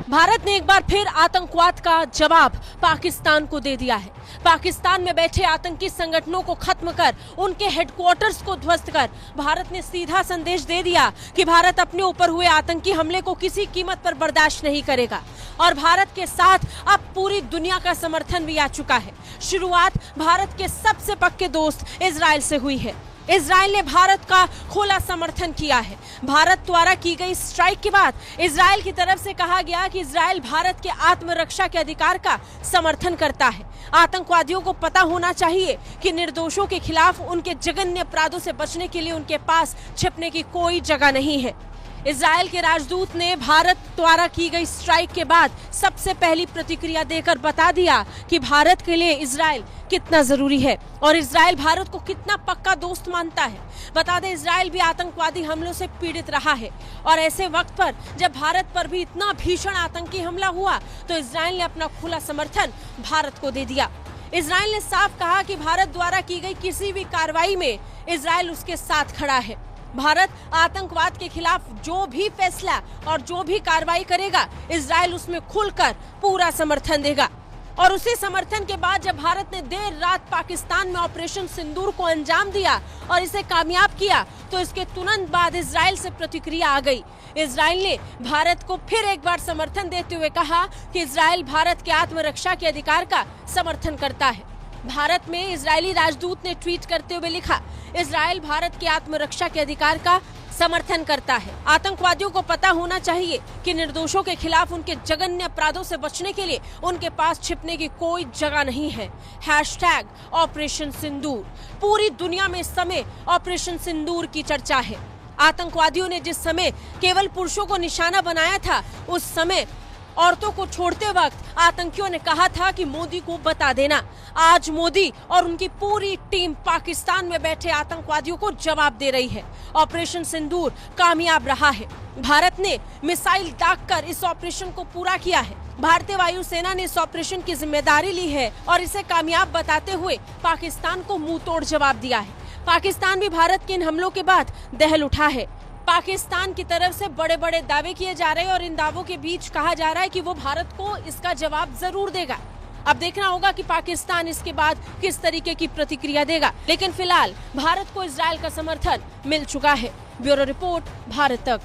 भारत ने एक बार फिर आतंकवाद का जवाब पाकिस्तान को दे दिया है। पाकिस्तान में बैठे आतंकी संगठनों को खत्म कर उनके हेडक्वार्टर्स को ध्वस्त कर भारत ने सीधा संदेश दे दिया कि भारत अपने ऊपर हुए आतंकी हमले को किसी कीमत पर बर्दाश्त नहीं करेगा। और भारत के साथ अब पूरी दुनिया का समर्थन भी आ चुका है। शुरुआत भारत के सबसे पक्के दोस्त इजराइल से हुई है। इजराइल ने भारत का खुला समर्थन किया है। भारत द्वारा की गई स्ट्राइक के बाद इजराइल की तरफ से कहा गया कि इजराइल भारत के आत्मरक्षा के अधिकार का समर्थन करता है। आतंकवादियों को पता होना चाहिए कि निर्दोषों के खिलाफ उनके जघन्य अपराधों से बचने के लिए उनके पास छिपने की कोई जगह नहीं है। इजराइल के राजदूत ने भारत द्वारा की गई स्ट्राइक के बाद सबसे पहली प्रतिक्रिया देकर बता दिया कि भारत के लिए इजराइल कितना जरूरी है और इजराइल भारत को कितना पक्का दोस्त मानता है। बता दें, इजराइल भी आतंकवादी हमलों से पीड़ित रहा है और ऐसे वक्त पर जब भारत पर भी इतना भीषण आतंकी हमला हुआ तो इजराइल ने अपना खुला समर्थन भारत को दे दिया। इजराइल ने साफ कहा कि भारत द्वारा की गई किसी भी कार्रवाई में इजराइल उसके साथ खड़ा है। भारत आतंकवाद के खिलाफ जो भी फैसला और जो भी कार्रवाई करेगा, इजराइल उसमें खुलकर पूरा समर्थन देगा। और उसी समर्थन के बाद जब भारत ने देर रात पाकिस्तान में ऑपरेशन सिंदूर को अंजाम दिया और इसे कामयाब किया, तो इसके तुरंत बाद इजराइल से प्रतिक्रिया आ गई। इजराइल ने भारत को फिर एक बार समर्थन देते हुए कहा कि इजराइल भारत के आत्मरक्षा के अधिकार का समर्थन करता है। भारत में इजरायली राजदूत ने ट्वीट करते हुए लिखा, इजराइल भारत के आत्मरक्षा के अधिकार का समर्थन करता है। आतंकवादियों को पता होना चाहिए कि निर्दोषों के खिलाफ उनके जघन्य अपराधों से बचने के लिए उनके पास छिपने की कोई जगह नहीं है। #ऑपरेशन सिंदूर। पूरी दुनिया में इस समय ऑपरेशन सिंदूर की चर्चा है। आतंकवादियों ने जिस समय केवल पुरुषों को निशाना बनाया था, उस समय औरतों को छोड़ते वक्त आतंकियों ने कहा था कि मोदी को बता देना। आज मोदी और उनकी पूरी टीम पाकिस्तान में बैठे आतंकवादियों को जवाब दे रही है। ऑपरेशन सिंदूर कामयाब रहा है। भारत ने मिसाइल दागकर इस ऑपरेशन को पूरा किया है। भारतीय वायुसेना ने इस ऑपरेशन की जिम्मेदारी ली है और इसे कामयाब बताते हुए पाकिस्तान को मुंह तोड़ जवाब दिया है। पाकिस्तान भी भारत के इन हमलों के बाद दहल उठा है। पाकिस्तान की तरफ से बड़े बड़े दावे किए जा रहे हैं और इन दावों के बीच कहा जा रहा है कि वो भारत को इसका जवाब जरूर देगा। अब देखना होगा कि पाकिस्तान इसके बाद किस तरीके की प्रतिक्रिया देगा। लेकिन फिलहाल भारत को इजराइल का समर्थन मिल चुका है। ब्यूरो रिपोर्ट, भारत तक।